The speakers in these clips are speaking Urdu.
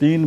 3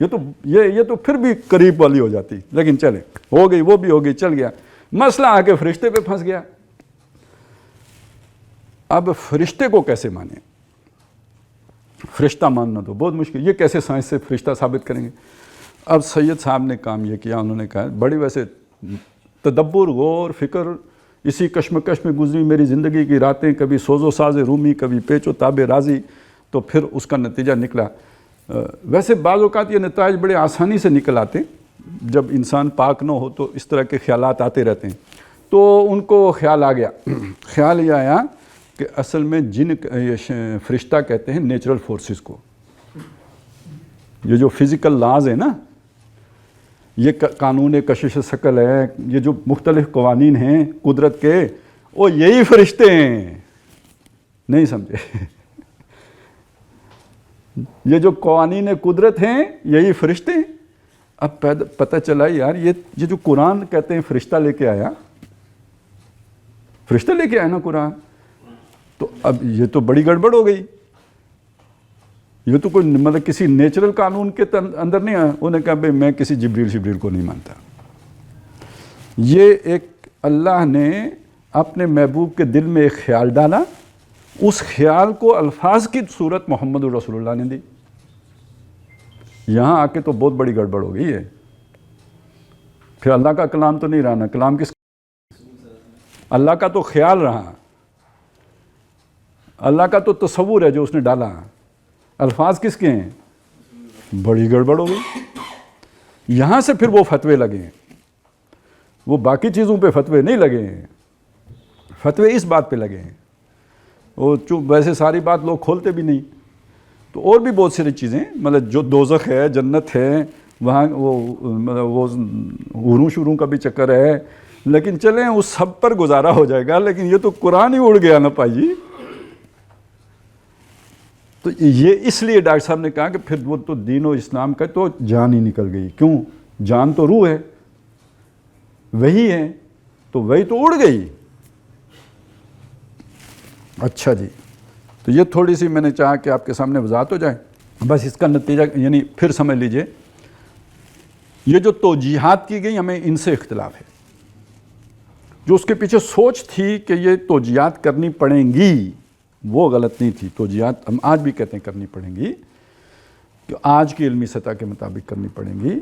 یہ تو پھر بھی قریب والی ہو جاتی، لیکن چلے ہو گئی، وہ بھی ہو گئی، چل گیا۔ مسئلہ آ کے فرشتے پہ پھنس گیا۔ اب فرشتے کو کیسے مانیں؟ فرشتہ ماننا تو بہت مشکل، یہ کیسے سائنس سے فرشتہ ثابت کریں گے؟ اب سید صاحب نے کام یہ کیا، انہوں نے کہا بڑی ویسے تدبر، غور، فکر، اسی کشمکش میں گزری میری زندگی کی راتیں، کبھی سوز و ساز رومی، کبھی پیچ و تاب رازی، تو پھر اس کا نتیجہ نکلا۔ ویسے بعض اوقات یہ نتائج بڑے آسانی سے نکل آتے ہیں، جب انسان پاک نہ ہو تو اس طرح کے خیالات آتے رہتے ہیں۔ تو ان کو خیال آ گیا، خیال یہ آیا کہ اصل میں فرشتہ کہتے ہیں نیچرل فورسز کو، یہ جو فزیکل لاز ہیں نا، یہ قانون کشش ثقل ہے، یہ جو مختلف قوانین ہیں قدرت کے، وہ یہی فرشتے ہیں۔ نہیں سمجھے؟ یہ جو قوانین قدرت ہیں یہی فرشتے ہیں۔ اب پتہ چلا یار یہ جو قرآن کہتے ہیں فرشتہ لے کے آیا، فرشتہ لے کے آیا نا قرآن، تو اب یہ تو بڑی گڑبڑ ہو گئی، یہ تو کوئی مطلب کسی نیچرل قانون کے اندر نہیں آیا۔ انہوں نے کہا بھئی میں کسی جبریل کو نہیں مانتا۔ یہ ایک اللہ نے اپنے محبوب کے دل میں ایک خیال ڈالا، اس خیال کو الفاظ کی صورت محمد رسول اللہ نے دی۔ یہاں آ کے تو بہت بڑی گڑبڑ ہو گئی ہے۔ پھر اللہ کا کلام تو نہیں رہا نا، کلام کس؟ اللہ کا تو خیال رہا، اللہ کا تو تصور ہے جو اس نے ڈالا، الفاظ کس کے ہیں؟ بڑی گڑبڑ ہو گئی۔ یہاں سے پھر وہ فتوے لگے ہیں، وہ باقی چیزوں پہ فتوے نہیں لگے ہیں، فتوے اس بات پہ لگے ہیں۔ وہ ویسے ساری بات لوگ کھولتے بھی نہیں، تو اور بھی بہت ساری چیزیں، مطلب جو دوزخ ہے، جنت ہے، وہاں وہ حوروں شوروں کا بھی چکر ہے، لیکن چلیں اس سب پر گزارا ہو جائے گا، لیکن یہ تو قرآن ہی اڑ گیا نا پائی جی۔ تو یہ اس لیے ڈاکٹر صاحب نے کہا کہ پھر وہ تو دین و اسلام کا تو جان ہی نکل گئی۔ کیوں؟ جان تو روح ہے، وہی ہے، تو وہی تو اڑ گئی۔ اچھا جی، تو یہ تھوڑی سی میں نے چاہا کہ آپ کے سامنے وضاحت ہو جائے۔ بس اس کا نتیجہ یعنی پھر سمجھ لیجئے، یہ جو توجیحات کی گئی ہمیں ان سے اختلاف ہے۔ جو اس کے پیچھے سوچ تھی کہ یہ توجیحات کرنی پڑیں گی، وہ غلط نہیں تھی۔ توجیحات ہم آج بھی کہتے ہیں کرنی پڑیں گی، کہ آج کی علمی سطح کے مطابق کرنی پڑیں گی،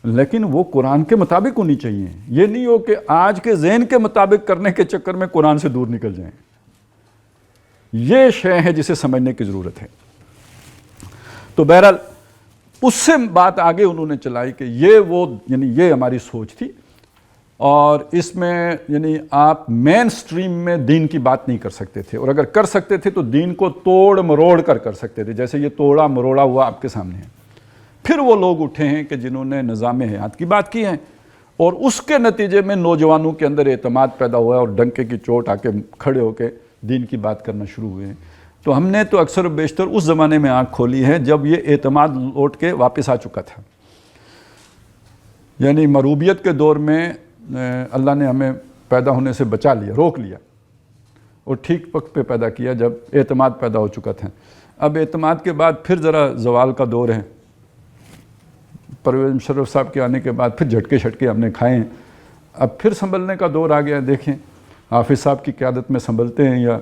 لیکن وہ قرآن کے مطابق ہونی چاہیے۔ یہ نہیں ہو کہ آج کے ذہن کے مطابق کرنے کے چکر میں قرآن سے دور نکل جائیں۔ یہ شے ہے جسے سمجھنے کی ضرورت ہے۔ تو بہرحال اس سے بات آگے انہوں نے چلائی کہ یہ ہماری سوچ تھی، اور اس میں یعنی آپ مین سٹریم میں دین کی بات نہیں کر سکتے تھے، اور اگر کر سکتے تھے تو دین کو توڑ مروڑ کر سکتے تھے، جیسے یہ توڑا مروڑا ہوا آپ کے سامنے ہے۔ پھر وہ لوگ اٹھے ہیں کہ جنہوں نے نظام حیات کی بات کی ہے، اور اس کے نتیجے میں نوجوانوں کے اندر اعتماد پیدا ہوا ہے، اور ڈنکے کی چوٹ آ کے کھڑے ہو کے دین کی بات کرنا شروع ہوئے ہیں۔ تو ہم نے تو اکثر و بیشتر اس زمانے میں آنکھ کھولی ہے جب یہ اعتماد لوٹ کے واپس آ چکا تھا، یعنی مروبیت کے دور میں اللہ نے ہمیں پیدا ہونے سے بچا لیا، روک لیا، اور ٹھیک وقت پہ پیدا کیا جب اعتماد پیدا ہو چکا تھا۔ اب اعتماد کے بعد پھر ذرا زوال کا دور ہے۔ پرویز مشرف صاحب کے آنے کے بعد پھر جھٹکے شٹکے ہم نے کھائے ہیں، اب پھر سنبھلنے کا دور آ گیا۔ دیکھیں حافظ صاحب کی قیادت میں سنبھلتے ہیں، یا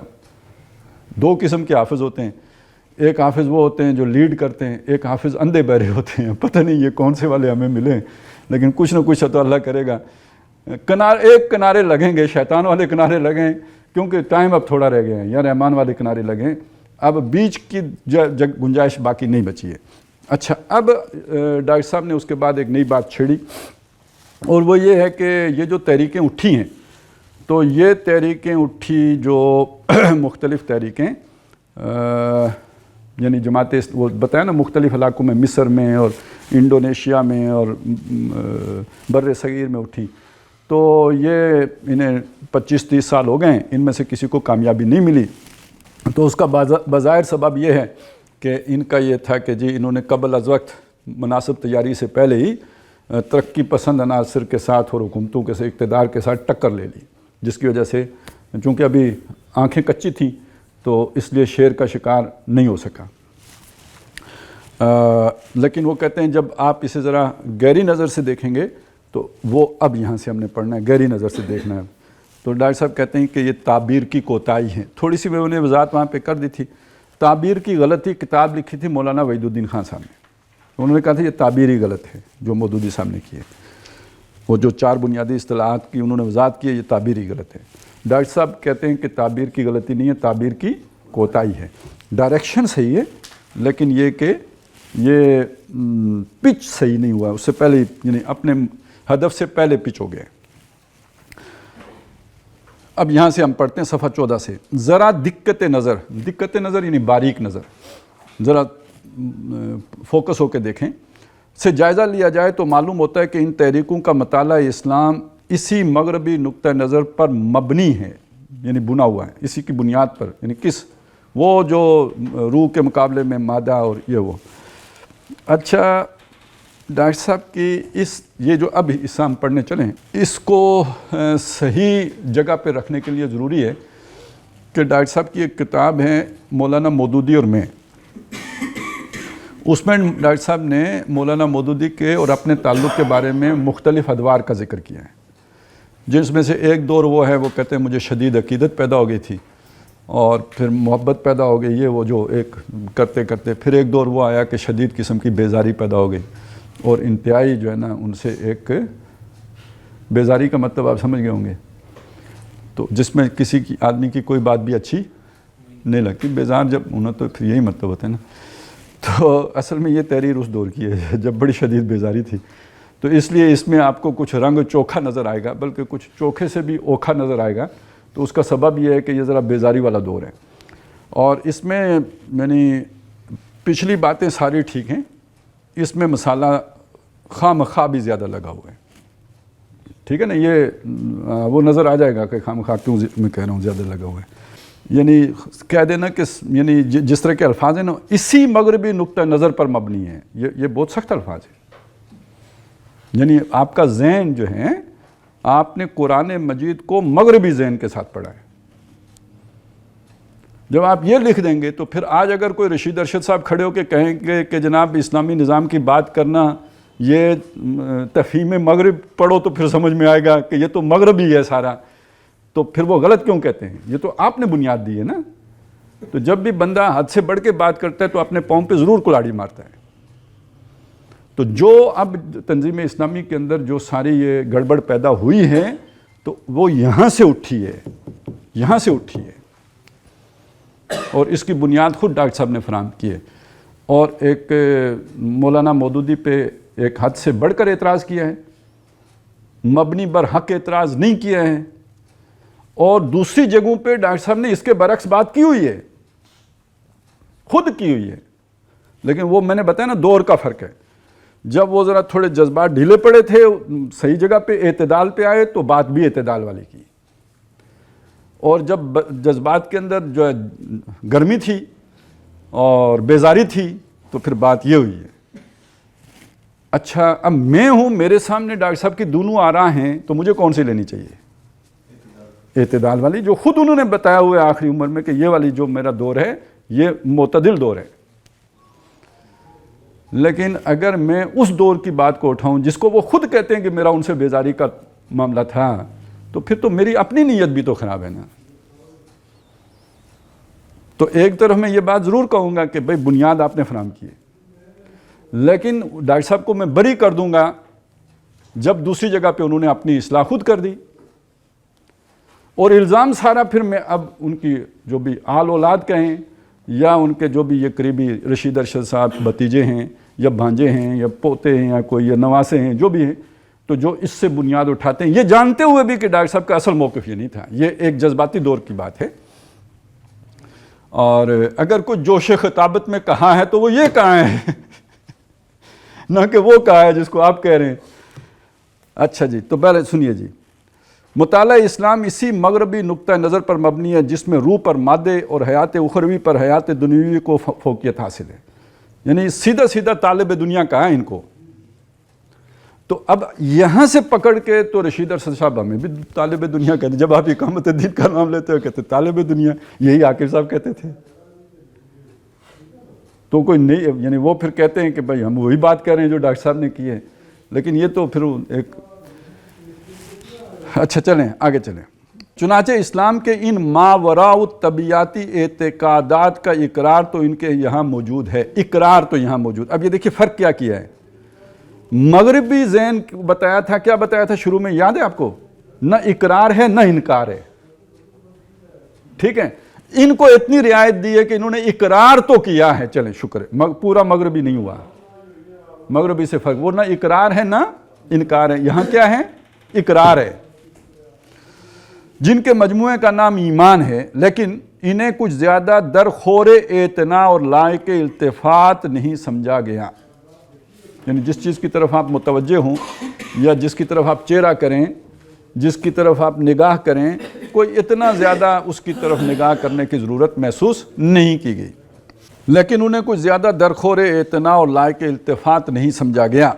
دو قسم کے حافظ ہوتے ہیں، ایک حافظ وہ ہوتے ہیں جو لیڈ کرتے ہیں، ایک حافظ اندھے بہرے ہوتے ہیں۔ پتہ نہیں یہ کون سے والے ہمیں ملے، لیکن کچھ نہ کچھ تو اللہ کرے گا۔ ایک کنارے لگیں گے، شیطان والے کنارے لگیں، کیونکہ ٹائم اب تھوڑا رہ گیا ہے، یا رحمان والے کنارے لگیں، اب بیچ کی گنجائش باقی نہیں بچی ہے۔ اچھا، اب ڈاکٹر صاحب نے اس کے بعد ایک نئی بات چھیڑی، اور وہ یہ ہے کہ یہ جو تحریکیں اٹھی ہیں، تو یہ تحریکیں اٹھی جو مختلف تحریکیں، یعنی جماعت وہ بتایا نا مختلف علاقوں میں، مصر میں اور انڈونیشیا میں اور بر صغیر میں اٹھی، تو یہ انہیں 25-30 سال ہو گئے ہیں، ان میں سے کسی کو کامیابی نہیں ملی۔ تو اس کا بظاہر سبب یہ ہے کہ ان کا یہ تھا کہ جی انہوں نے قبل از وقت مناسب تیاری سے پہلے ہی ترقی پسند عناصر کے ساتھ اور حکومتوں کے اقتدار کے ساتھ ٹکر لے لی، جس کی وجہ سے چونکہ ابھی آنکھیں کچی تھیں تو اس لیے شیر کا شکار نہیں ہو سکا۔ لیکن وہ کہتے ہیں جب آپ اسے ذرا گہری نظر سے دیکھیں گے تو وہ اب یہاں سے ہم نے پڑھنا ہے، گہری نظر سے دیکھنا ہے. تو ڈاکٹر صاحب کہتے ہیں کہ یہ تعبیر کی کوتاہی ہے. تھوڑی سی میں انہیں وضاحت وہاں پہ کر دی تھی. تعبیر کی غلطی کتاب لکھی تھی مولانا وحید الدین خان صاحب نے. انہوں نے کہا تھا یہ تعبیر ہی غلط ہے جو مودودی صاحب نے کی ہے. وہ جو 4 بنیادی اصطلاحات کی انہوں نے وضاحت کی ہے، یہ تعبیر ہی غلط ہے. ڈاکٹر صاحب کہتے ہیں کہ تعبیر کی غلطی نہیں ہے، تعبیر کی کوتاہی ہے. ڈائریکشن صحیح ہے لیکن یہ کہ یہ پچ صحیح نہیں ہوا، اس سے پہلے یعنی اپنے ہدف سے پہلے پچ ہو گئے. اب یہاں سے ہم پڑھتے ہیں صفحہ 14 سے. ذرا دقت نظر یعنی باریک نظر، ذرا فوکس ہو کے دیکھیں سے جائزہ لیا جائے تو معلوم ہوتا ہے کہ ان تحریکوں کا مطالعہ اسلام اسی مغربی نقطہ نظر پر مبنی ہے، یعنی بنا ہوا ہے اسی کی بنیاد پر. یعنی کس؟ وہ جو روح کے مقابلے میں مادہ اور یہ وہ. اچھا ڈاکٹر صاحب کی یہ جو اب اسلام پڑھنے چلیں، اس کو صحیح جگہ پہ رکھنے کے لیے ضروری ہے کہ ڈاکٹر صاحب کی ایک کتاب ہے مولانا مودودی اور میں. اس میں ڈاکٹر صاحب نے مولانا مودودی کے اور اپنے تعلق کے بارے میں مختلف ادوار کا ذکر کیا ہے، جس میں سے ایک دور وہ ہے، وہ کہتے ہیں مجھے شدید عقیدت پیدا ہو گئی تھی اور پھر محبت پیدا ہو گئی، یہ وہ جو ایک کرتے کرتے پھر ایک دور وہ آیا کہ شدید قسم کی بیزاری پیدا ہو گئی اور انتہائی جو ہے نا ان سے ایک بیزاری کا مطلب آپ سمجھ گئے ہوں گے، تو جس میں کسی کی آدمی کی کوئی بات بھی اچھی نہیں لگتی. بیزار جب ہونا تو پھر یہی مطلب ہوتا ہے نا. تو اصل میں یہ تحریر اس دور کی ہے جب بڑی شدید بیزاری تھی. تو اس لیے اس میں آپ کو کچھ رنگ چوکھا نظر آئے گا، بلکہ کچھ چوکھے سے بھی اوکھا نظر آئے گا. تو اس کا سبب یہ ہے کہ یہ ذرا بیزاری والا دور ہے. اور اس میں یعنی پچھلی باتیں ساری ٹھیک ہیں، اس میں مسالہ خواہ مخواہ بھی زیادہ لگا ہوا ہے. ٹھیک ہے نا، یہ وہ نظر آ جائے گا کہ خواہ مخواہ کیوں میں کہہ رہا ہوں زیادہ لگا ہوا ہے. یعنی کہہ دینا کہ یعنی جس طرح کے الفاظ ہیں نا اسی مغربی نقطہ نظر پر مبنی ہے، یہ بہت سخت الفاظ ہے. یعنی آپ کا ذہن جو ہے، آپ نے قرآن مجید کو مغربی ذہن کے ساتھ پڑھا ہے. جب آپ یہ لکھ دیں گے تو پھر آج اگر کوئی رشید ارشد صاحب کھڑے ہو کے کہیں گے کہ جناب اسلامی نظام کی بات کرنا یہ تفہیم مغرب پڑھو تو پھر سمجھ میں آئے گا کہ یہ تو مغربی ہے سارا، تو پھر وہ غلط کیوں کہتے ہیں؟ یہ تو آپ نے بنیاد دی ہے نا. تو جب بھی بندہ حد سے بڑھ کے بات کرتا ہے تو اپنے پاؤں پہ ضرور کلاڑی مارتا ہے. تو جو اب تنظیم اسلامی کے اندر جو ساری یہ گڑبڑ پیدا ہوئی ہے تو وہ یہاں سے اٹھی ہے اور اس کی بنیاد خود ڈاکٹر صاحب نے فراہم کی ہے. اور ایک مولانا مودودی پہ ایک حد سے بڑھ کر اعتراض کیا ہے، مبنی بر حق اعتراض نہیں کیا ہے. اور دوسری جگہوں پہ ڈاکٹر صاحب نے اس کے برعکس بات کی ہوئی ہے، خود کی ہوئی ہے. لیکن وہ میں نے بتایا نا دور کا فرق ہے. جب وہ ذرا تھوڑے جذبات ڈھیلے پڑے تھے، صحیح جگہ پہ اعتدال پہ آئے تو بات بھی اعتدال والی کی. اور جب جذبات کے اندر جو ہے گرمی تھی اور بیزاری تھی تو پھر بات یہ ہوئی ہے. اچھا اب میں ہوں، میرے سامنے ڈاکٹر صاحب کی دونوں آراء ہیں، تو مجھے کون سی لینی چاہیے؟ اعتدال والی، جو خود انہوں نے بتایا ہوا ہے آخری عمر میں کہ یہ والی جو میرا دور ہے یہ معتدل دور ہے. لیکن اگر میں اس دور کی بات کو اٹھاؤں جس کو وہ خود کہتے ہیں کہ میرا ان سے بیزاری کا معاملہ تھا، تو پھر تو میری اپنی نیت بھی تو خراب ہے نا. تو ایک طرف میں یہ بات ضرور کہوں گا کہ بھئی بنیاد آپ نے فراہم کی ہے، لیکن ڈاکٹر صاحب کو میں بری کر دوں گا جب دوسری جگہ پہ انہوں نے اپنی اصلاح خود کر دی. اور الزام سارا پھر میں اب ان کی جو بھی آل اولاد کہیں یا ان کے جو بھی یہ قریبی رشید ارشد صاحب بھتیجے ہیں یا بھانجے ہیں یا پوتے ہیں یا کوئی یا نواسے ہیں جو بھی ہیں، تو جو اس سے بنیاد اٹھاتے ہیں یہ جانتے ہوئے بھی کہ ڈاکٹر صاحب کا اصل موقف یہ نہیں تھا، یہ ایک جذباتی دور کی بات ہے. اور اگر کوئی جوش خطابت میں کہا ہے تو وہ یہ کہا ہے نہ کہ وہ کہا ہے جس کو آپ کہہ رہے ہیں. اچھا جی، تو پہلے سنیے جی. مطالعہ اسلام اسی مغربی نقطہ نظر پر مبنی ہے جس میں روح پر مادے اور حیات اخروی پر حیات دنیوی کو فوقیت حاصل ہے. یعنی سیدھا سیدھا طالب دنیا کہا ہے ان کو. تو اب یہاں سے پکڑ کے تو رشید ارشد صاحب ہمیں بھی طالب دنیا کہتے. جب آپ اقامت دین کا نام لیتے ہو کہتے طالب دنیا، یہی عاقب صاحب کہتے تھے. تو کوئی نہیں، یعنی وہ پھر کہتے ہیں کہ بھائی ہم وہی بات کر رہے ہیں جو ڈاکٹر صاحب نے کی ہے، لیکن یہ تو پھر ایک اچھا چلیں آگے چلیں۔ چنانچہ اسلام کے ان ماوراء الطبیعاتی اعتقادات کا اقرار تو ان کے یہاں موجود ہے، اقرار تو یہاں موجود۔ اب یہ دیکھیے فرق کیا کیا ہے، مغربی ذہن بتایا تھا، کیا بتایا تھا شروع میں یاد ہے آپ کو؟ نہ اقرار ہے نہ انکار ہے، ٹھیک ہے؟ ان کو اتنی رعایت دی ہے کہ انہوں نے اقرار تو کیا ہے، چلیں شکر ہے، پورا مغربی نہیں ہوا، مغربی سے فرق، وہ نہ اقرار ہے نہ انکار ہے، یہاں کیا ہے؟ اقرار ہے۔ جن کے مجموعے کا نام ایمان ہے، لیکن انہیں کچھ زیادہ درخور اعتنا اور لائق التفات نہیں سمجھا گیا، یعنی جس چیز کی طرف آپ متوجہ ہوں یا جس کی طرف آپ چہرہ کریں، جس کی طرف آپ نگاہ کریں، کوئی اتنا زیادہ اس کی طرف نگاہ کرنے کی ضرورت محسوس نہیں کی گئی، لیکن انہیں کچھ زیادہ درخور اعتنا اور لائق التفات نہیں سمجھا گیا،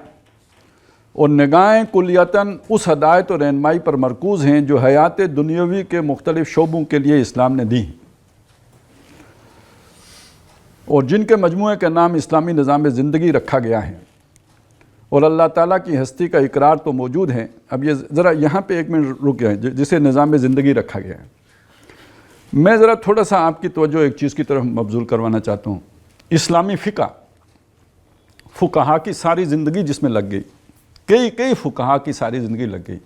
اور نگاہیں کلیتاً اس ہدایت اور رہنمائی پر مرکوز ہیں جو حیات دنیاوی کے مختلف شعبوں کے لیے اسلام نے دی، اور جن کے مجموعے کا نام اسلامی نظام زندگی رکھا گیا ہے، اور اللہ تعالیٰ کی ہستی کا اقرار تو موجود ہے۔ اب یہ ذرا یہاں پہ ایک منٹ رک گئے، جسے نظام زندگی رکھا گیا ہے، میں ذرا تھوڑا سا آپ کی توجہ ایک چیز کی طرف مبذول کروانا چاہتا ہوں۔ اسلامی فقہا کی ساری زندگی جس میں لگ گئی، کئی فقہا کی ساری زندگی لگ گئی،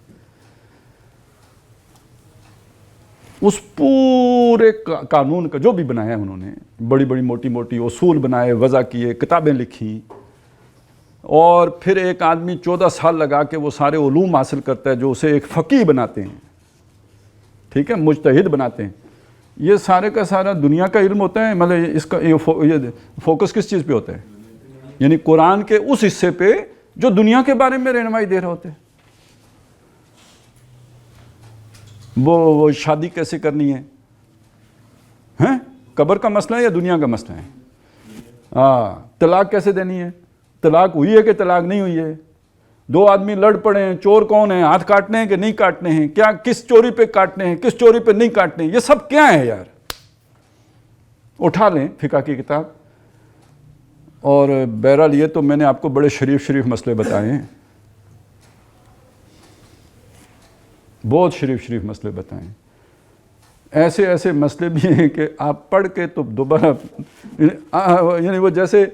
اس پورے قانون کا جو بھی بنایا انہوں نے، بڑی بڑی موٹی موٹی اصول بنائے، وضع کیے، کتابیں لکھی، اور پھر ایک آدمی 14 سال لگا کے وہ سارے علوم حاصل کرتا ہے جو اسے ایک فقیہ بناتے ہیں، ٹھیک ہے، مجتہد بناتے ہیں۔ یہ سارے کا سارا دنیا کا علم ہوتا ہے، مطلب اس کا یہ فوکس کس چیز پہ ہوتا ہے؟ یعنی قرآن کے اس حصے پہ جو دنیا کے بارے میں رہنمائی دے رہے ہوتے ہیں، وہ شادی کیسے کرنی ہے، قبر کا مسئلہ ہے یا دنیا کا مسئلہ ہے؟ طلاق کیسے دینی ہے، طلاق ہوئی ہے کہ طلاق نہیں ہوئی ہے، دو آدمی لڑ پڑے ہیں، چور کون ہیں، ہاتھ کاٹنے ہیں کہ نہیں کاٹنے ہیں، کیا کس چوری پہ کاٹنے ہیں، کس چوری پہ نہیں کاٹنے ہیں، یہ سب کیا ہے یار؟ اٹھا لیں فقہ کی کتاب، اور بہرحال یہ تو میں نے آپ کو بڑے شریف مسئلے بتائے ہیں، بہت شریف مسئلے بتائے ہیں، ایسے مسئلے بھی ہیں کہ آپ پڑھ کے تو دوبارہ، یعنی وہ جیسے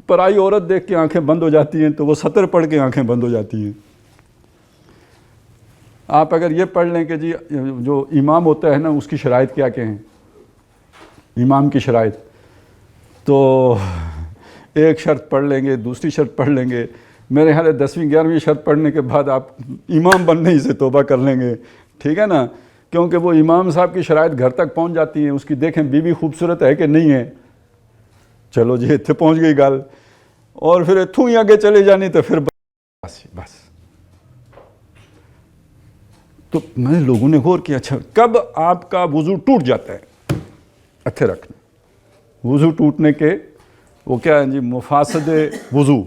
پرائی عورت دیکھ کے آنکھیں بند ہو جاتی ہیں تو وہ سطر پڑھ کے آنکھیں بند ہو جاتی ہیں۔ آپ اگر یہ پڑھ لیں کہ جی جو امام ہوتا ہے نا اس کی شرائط کیا ہیں، امام کی شرائط، تو ایک شرط پڑھ لیں گے، دوسری شرط پڑھ لیں گے، میرے خیال ہے 10ویں 11ویں شرط پڑھنے کے بعد آپ امام بننے ہی سے توبہ کر لیں گے، ٹھیک ہے نا، کیونکہ وہ امام صاحب کی شرائط گھر تک پہنچ جاتی ہیں، اس کی دیکھیں بیوی خوبصورت ہے کہ نہیں ہے، چلو جی اتنے پہنچ گئی گل، اور پھر اتھوں ہی آگے چلے جانی تو پھر بس۔ تو میں لوگوں نے غور کیا، اچھا کب آپ کا وضو ٹوٹ جاتا ہے؟ اتھے رکھنا، وضو ٹوٹنے کے وہ کیا ہے جی، مفاسد وضو،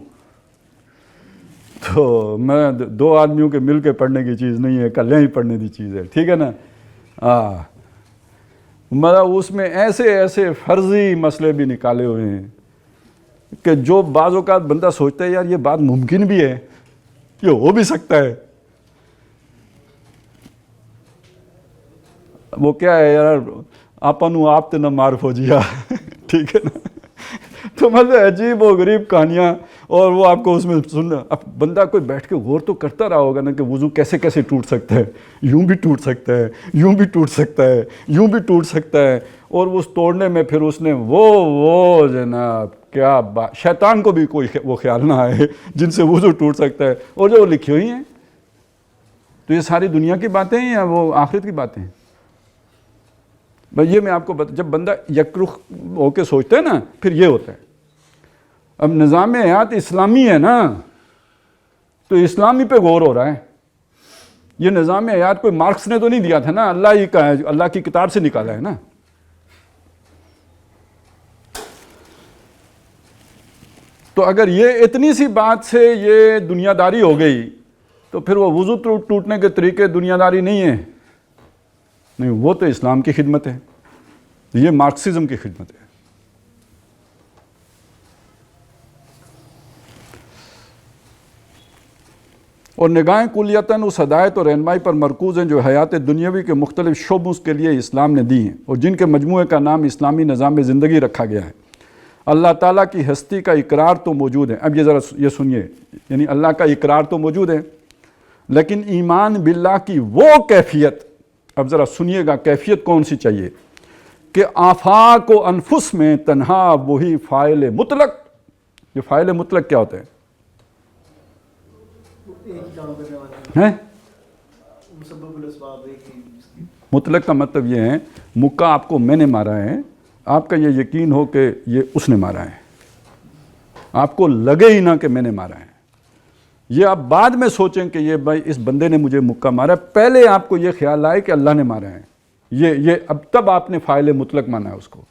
تو میں دو آدمیوں کے مل کے پڑھنے کی چیز نہیں ہے، کلے ہی پڑھنے کی چیز ہے، ٹھیک ہے نا۔ مطلب اس میں ایسے فرضی مسئلے بھی نکالے ہوئے ہیں کہ جو بعض اوقات بندہ سوچتا ہے یار یہ بات ممکن بھی ہے، یہ ہو بھی سکتا ہے۔ وہ کیا ہے یار، آپنوں آپ تے نہ معرف ہو جیا، ٹھیک ہے نا، تو مطلب عجیب و غریب کہانیاں، اور وہ آپ کو اس میں سننا، اب بندہ کوئی بیٹھ کے غور تو کرتا رہا ہوگا نا کہ وضو کیسے ٹوٹ سکتا ہے، یوں بھی ٹوٹ سکتا ہے، یوں بھی ٹوٹ سکتا ہے، یوں بھی ٹوٹ سکتا ہے، اور اس توڑنے میں پھر اس نے وہ جناب کیا بات، شیطان کو بھی کوئی وہ خیال نہ آئے جن سے وضو ٹوٹ سکتا ہے، اور جو وہ لکھی ہوئی ہیں، تو یہ ساری دنیا کی باتیں ہیں یا وہ آخرت کی باتیں ہیں؟ بھائی یہ میں آپ کو جب بندہ یکرخ ہو کے سوچتا ہے نا پھر یہ ہوتا ہے۔ اب نظام حیات اسلامی ہے نا، تو اسلامی پہ غور ہو رہا ہے، یہ نظام حیات کوئی مارکس نے تو نہیں دیا تھا نا، اللہ ہی کا ہے، اللہ کی کتاب سے نکالا ہے نا۔ تو اگر یہ اتنی سی بات سے یہ دنیا داری ہو گئی تو پھر وہ وضو ٹوٹنے کے طریقے دنیا داری نہیں ہے، نہیں، وہ تو اسلام کی خدمت ہے، یہ مارکسزم کی خدمت ہے۔ اور نگاہیں کلیتاً اس ہدایت اور رہنمائی پر مرکوز ہیں جو حیات دنیاوی کے مختلف شعبوں کے لیے اسلام نے دی ہیں اور جن کے مجموعے کا نام اسلامی نظام زندگی رکھا گیا ہے۔ اللہ تعالیٰ کی ہستی کا اقرار تو موجود ہے، اب یہ ذرا یہ سنیے، یعنی اللہ کا اقرار تو موجود ہے، لیکن ایمان باللہ کی وہ کیفیت، اب ذرا سنیے گا کیفیت کون سی چاہیے، کہ آفاق و انفس میں تنہا وہی فاعل مطلق۔ یہ فاعل مطلق کیا ہوتا ہے؟ مطلق کا مطلب یہ ہے مکہ آپ کو میں نے مارا ہے، آپ کا یہ یقین ہو کہ یہ اس نے مارا ہے، آپ کو لگے ہی نہ کہ میں نے مارا ہے، یہ آپ بعد میں سوچیں کہ یہ بھائی اس بندے نے مجھے مکہ مارا ہے، پہلے آپ کو یہ خیال آئے کہ اللہ نے مارا ہے، یہ اب تب آپ نے فاعل مطلق مانا ہے اس کو۔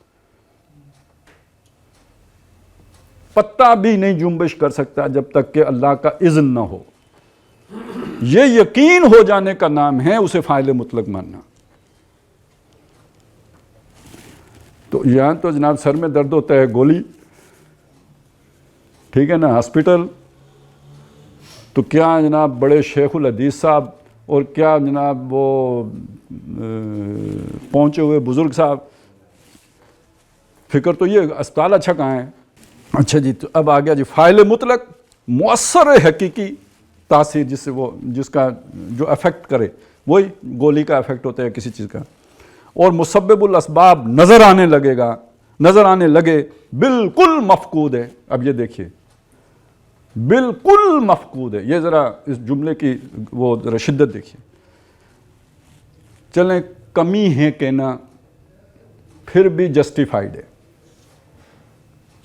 پتہ بھی نہیں جنبش کر سکتا جب تک کہ اللہ کا اذن نہ ہو، یہ یقین ہو جانے کا نام ہے اسے فاعل مطلق ماننا۔ تو یہاں تو جناب سر میں درد ہوتا ہے گولی، ٹھیک ہے نا، ہاسپٹل، تو کیا جناب بڑے شیخ الحدیث صاحب اور کیا جناب وہ پہنچے ہوئے بزرگ صاحب، فکر تو یہ اسپتال اچھا کہاں ہے۔ اچھا جی، تو اب آ گیا جی فاعل مطلق، مؤثر حقیقی تاثیر، جس کا جو افیکٹ کرے، وہی گولی کا افیکٹ ہوتا ہے کسی چیز کا۔ اور مسبب الاسباب نظر آنے لگے بالکل مفقود ہے۔ اب یہ دیکھیے بالکل مفقود ہے، یہ ذرا اس جملے کی وہ ذرا شدت دیکھیے۔ چلیں کمی ہے کہنا پھر بھی جسٹیفائیڈ ہے،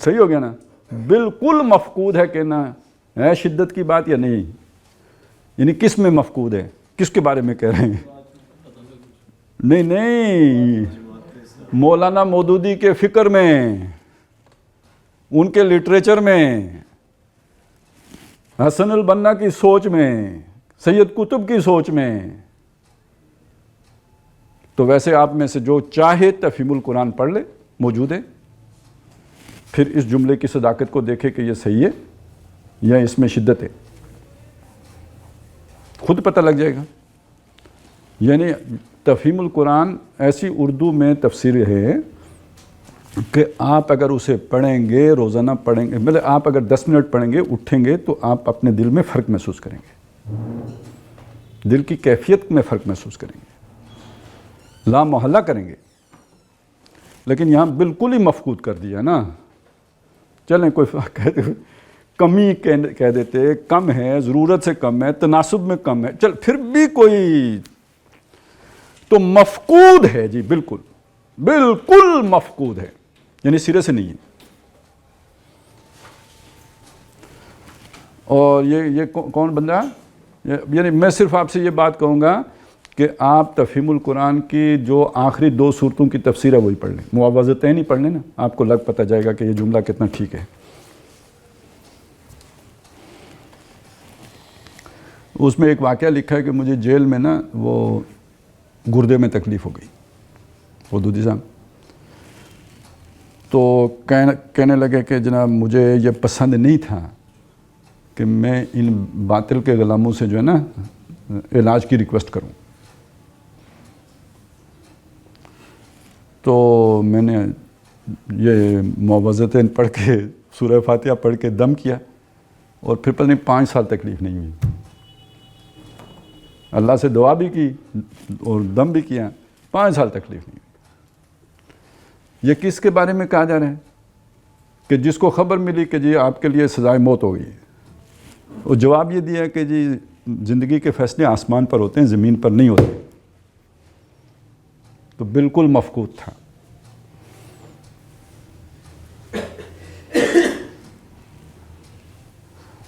صحیح ہو گیا نا، بالکل مفقود ہے کہنا ہے شدت کی بات یا نہیں؟ یعنی کس میں مفقود ہے، کس کے بارے میں کہہ رہے ہیں؟ نہیں، مولانا مودودی کے فکر میں، ان کے لٹریچر میں، حسن البنا کی سوچ میں، سید قطب کی سوچ میں۔ تو ویسے آپ میں سے جو چاہے تفہیم القرآن پڑھ لے، موجود ہے، پھر اس جملے کی صداقت کو دیکھے کہ یہ صحیح ہے یا اس میں شدت ہے، خود پتہ لگ جائے گا۔ یعنی تفہیم القرآن ایسی اردو میں تفسیر ہے کہ آپ اگر اسے پڑھیں گے، روزانہ پڑھیں گے، مطلب آپ اگر 10 منٹ پڑھیں گے، اٹھیں گے تو آپ اپنے دل میں فرق محسوس کریں گے، دل کی کیفیت میں فرق محسوس کریں گے، لا محالہ کریں گے۔ لیکن یہاں بالکل ہی مفقود کر دیا نا۔ چلیں کوئی کمی کہہ دیتے، کم ہے، ضرورت سے کم ہے، تناسب میں کم ہے، چل پھر بھی کوئی تو مفقود ہے جی، بالکل بالکل مفقود ہے، یعنی سرے سے نہیں ہے۔ اور یہ کون بندہ، یعنی میں صرف آپ سے یہ بات کہوں گا کہ آپ تفہیم القرآن کی جو آخری 2 صورتوں کی تفسیر ہے وہی پڑھ لیں، معوذتین ہی پڑھ لیں نا، آپ کو لگ پتہ جائے گا کہ یہ جملہ کتنا ٹھیک ہے۔ اس میں ایک واقعہ لکھا ہے کہ مجھے جیل میں نا وہ گردے میں تکلیف ہو گئی، مودودی صاحب، تو کہنے لگے کہ جناب مجھے یہ پسند نہیں تھا کہ میں ان باطل کے غلاموں سے جو ہے نا علاج کی ریکویسٹ کروں۔ تو میں نے یہ معوذتین پڑھ کے سورہ فاتحہ پڑھ کے دم کیا، اور پھر پتہ نہیں 5 سال تکلیف نہیں ہوئی، اللہ سے دعا بھی کی اور دم بھی کیا، 5 سال تکلیف نہیں ہوئی۔ یہ کس کے بارے میں کہا جا رہا ہے؟ کہ جس کو خبر ملی کہ جی آپ کے لیے سزائے موت ہو گئی ہے، اور جواب یہ دیا کہ جی زندگی کے فیصلے آسمان پر ہوتے ہیں، زمین پر نہیں ہوتے۔ تو بالکل مفقود تھا۔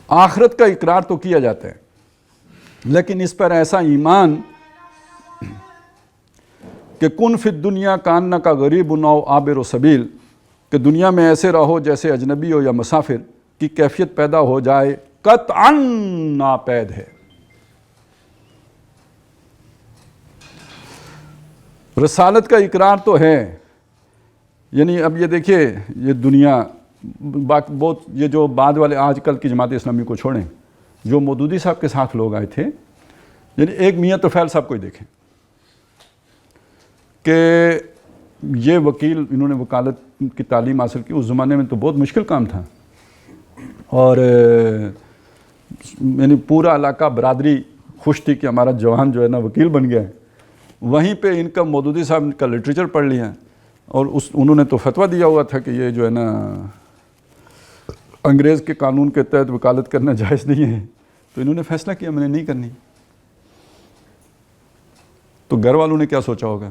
آخرت کا اقرار تو کیا جاتا ہے، لیکن اس پر ایسا ایمان کہ کن فی الدنیا کانک غریب او عابر سبیل، کہ دنیا میں ایسے رہو جیسے اجنبی ہو یا مسافر کی کیفیت پیدا ہو جائے، قطعاً ناپید ہے۔ رسالت کا اقرار تو ہے، یعنی اب یہ دیکھیے یہ دنیا بہت، یہ جو بعد والے آج کل کی جماعت اسلامی کو چھوڑیں، جو مودودی صاحب کے ساتھ لوگ آئے تھے، یعنی ایک میاں طفیل صاحب کو ہی دیکھیں کہ یہ وکیل، انہوں نے وکالت کی تعلیم حاصل کی، اس زمانے میں تو بہت مشکل کام تھا، اور یعنی پورا علاقہ برادری خوش تھی کہ ہمارا جوان جو ہے نا وکیل بن گیا ہے۔ وہیں پہ ان کا مودودی صاحب کا لٹریچر پڑھ لیا، اور انہوں نے تو فتویٰ دیا ہوا تھا کہ یہ جو ہے نا انگریز کے قانون کے تحت وکالت کرنا جائز نہیں ہے، تو انہوں نے فیصلہ کیا میں نے نہیں کرنی۔ تو گھر والوں نے کیا سوچا ہوگا،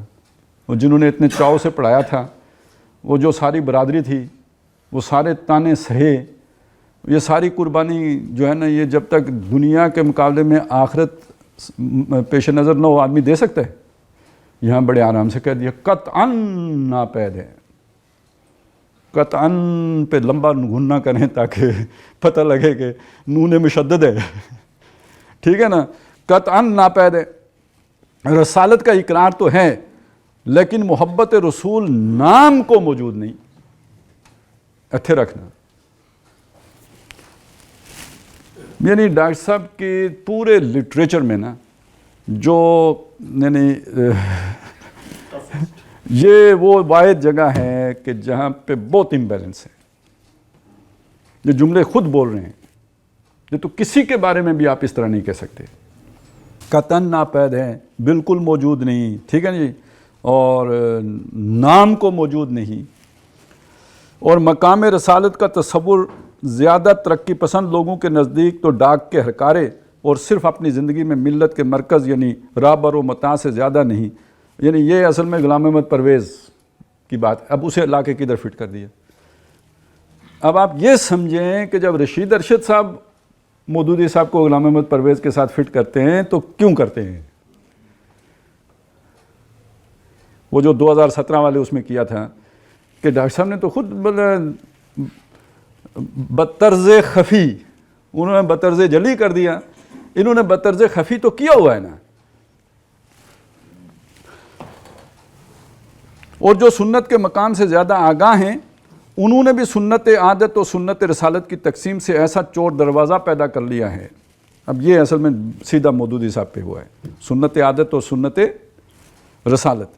وہ جنہوں نے اتنے چاؤ سے پڑھایا تھا، وہ جو ساری برادری تھی، وہ سارے تانے سہے، یہ ساری قربانی جو ہے نا، یہ جب تک دنیا کے مقابلے میں آخرت پیش نظر نہ ہو آدمی دے سکتا ہے؟ یہاں بڑے آرام سے کہہ دیا قطعاً ناپید ہے، قطعاً پہ لمبا گن نہ کریں تاکہ پتہ لگے کہ نون مشدد ہے، ٹھیک ہے نا، قطعاً ناپید ہے۔ رسالت کا اقرار تو ہے لیکن محبت رسول نام کو موجود نہیں، اتھے رکھنا۔ یعنی ڈاکٹر صاحب کے پورے لٹریچر میں نا جو یعنی یہ وہ واحد جگہ ہے کہ جہاں پہ بہت امبیلنس ہے، یہ جملے خود بول رہے ہیں، یہ تو کسی کے بارے میں بھی آپ اس طرح نہیں کہہ سکتے۔ قطعاً ناپید ہے، بالکل موجود نہیں، ٹھیک ہے جی، اور نام کو موجود نہیں۔ اور مقام رسالت کا تصور زیادہ ترقی پسند لوگوں کے نزدیک تو ڈاک کے ہرکارے اور صرف اپنی زندگی میں ملت کے مرکز یعنی رہبر و متاع سے زیادہ نہیں، یعنی یہ اصل میں غلام احمد پرویز کی بات، اب اسے لا کے کدھر فٹ کر دیا۔ اب آپ یہ سمجھیں کہ جب رشید ارشد صاحب مودودی صاحب کو غلام احمد پرویز کے ساتھ فٹ کرتے ہیں تو کیوں کرتے ہیں؟ وہ جو 2017 والے اس میں کیا تھا کہ ڈاکٹر صاحب نے تو خود بطرز خفی، انہوں نے بطرز جلی کر دیا، انہوں نے بطرز خفی تو کیا ہوا ہے نا۔ اور جو سنت کے مقام سے زیادہ آگاہ ہیں انہوں نے بھی سنت عادت اور سنت رسالت کی تقسیم سے ایسا چور دروازہ پیدا کر لیا ہے۔ اب یہ اصل میں سیدھا مودودی صاحب پہ ہوا ہے، سنت عادت اور سنت رسالت،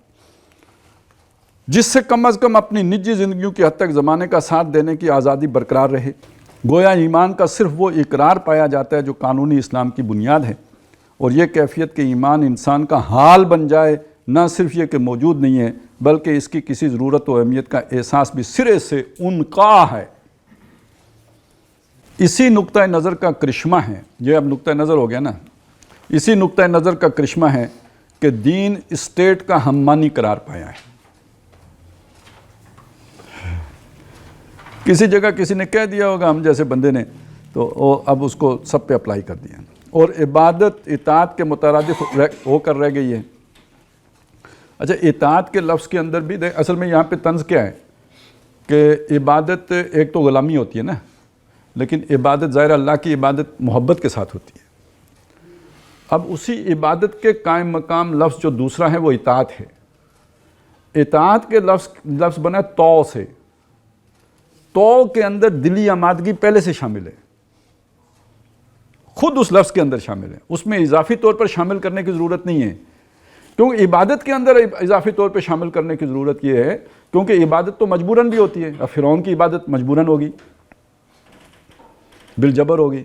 جس سے کم از کم اپنی نجی زندگیوں کی حد تک زمانے کا ساتھ دینے کی آزادی برقرار رہے۔ گویا ایمان کا صرف وہ اقرار پایا جاتا ہے جو قانونی اسلام کی بنیاد ہے، اور یہ کیفیت کہ ایمان انسان کا حال بن جائے، نہ صرف یہ کہ موجود نہیں ہے بلکہ اس کی کسی ضرورت و اہمیت کا احساس بھی سرے سے ان کا ہے۔ اسی نقطہ نظر کا کرشمہ ہے، یہ اب نقطہ نظر ہو گیا نا، اسی نقطہ نظر کا کرشمہ ہے کہ دین اسٹیٹ کا ہمانی قرار پایا ہے۔ کسی جگہ کسی نے کہہ دیا ہوگا ہم جیسے بندے نے، تو اب اس کو سب پہ اپلائی کر دیا، اور عبادت اطاعت کے مترادف ہو کر رہ گئی ہے۔ اچھا، اطاعت کے لفظ کے اندر بھی اصل میں یہاں پہ طنز کیا ہے کہ عبادت ایک تو غلامی ہوتی ہے نا، لیکن عبادت ظاہر اللہ کی عبادت محبت کے ساتھ ہوتی ہے۔ اب اسی عبادت کے قائم مقام لفظ جو دوسرا ہے وہ اطاعت ہے۔ اطاعت کے لفظ بنا تو سے، تو کے اندر دلی آمادگی پہلے سے شامل ہے، خود اس لفظ کے اندر شامل ہے، اس میں اضافی طور پر شامل کرنے کی ضرورت نہیں ہے، کیونکہ عبادت کے اندر اضافی طور پہ شامل کرنے کی ضرورت یہ ہے کیونکہ عبادت تو مجبوراً بھی ہوتی ہے۔ اب فرعون کی عبادت مجبوراً ہوگی، بالجبر ہوگی،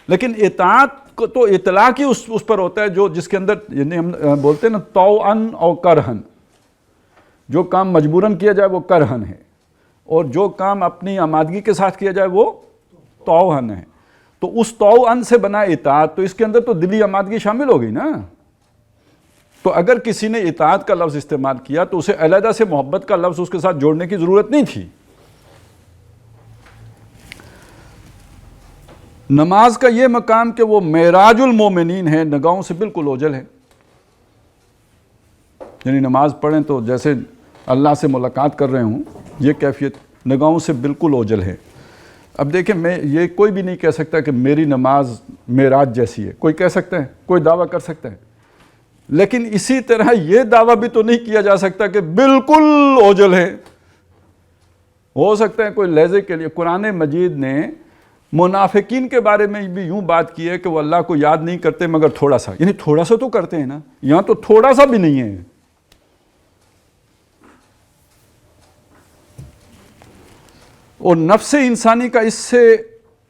لیکن اطاعت کو تو اطلاق ہی اس پر ہوتا ہے جو جس کے اندر، یعنی ہم بولتے ہیں نا طوعاً اور کرہن، جو کام مجبوراً کیا جائے وہ کرہن ہے، اور جو کام اپنی آمادگی کے ساتھ کیا جائے وہ طوعاً ہے۔ تو اس طوعاً سے بنا اطاعت، تو اس کے اندر تو دلی آمادگی شامل ہو گئی نا۔ تو اگر کسی نے اطاعت کا لفظ استعمال کیا تو اسے علیحدہ سے محبت کا لفظ اس کے ساتھ جوڑنے کی ضرورت نہیں تھی۔ نماز کا یہ مقام کہ وہ معراج المومنین ہے، نگاہوں سے بالکل اوجھل ہے، یعنی نماز پڑھیں تو جیسے اللہ سے ملاقات کر رہے ہوں، یہ کیفیت نگاہوں سے بالکل اوجھل ہے۔ اب دیکھیں، میں یہ کوئی بھی نہیں کہہ سکتا کہ میری نماز معراج جیسی ہے، کوئی کہہ سکتا ہے، کوئی دعویٰ کر سکتا ہے، لیکن اسی طرح یہ دعویٰ بھی تو نہیں کیا جا سکتا کہ بالکل اوجھل ہے۔ ہو سکتا ہے کوئی لہجے کے لیے، قرآن مجید نے منافقین کے بارے میں بھی یوں بات کی ہے کہ وہ اللہ کو یاد نہیں کرتے مگر تھوڑا سا، یعنی تھوڑا سا تو کرتے ہیں نا، یہاں تو تھوڑا سا بھی نہیں ہے۔ اور نفس انسانی کا اس سے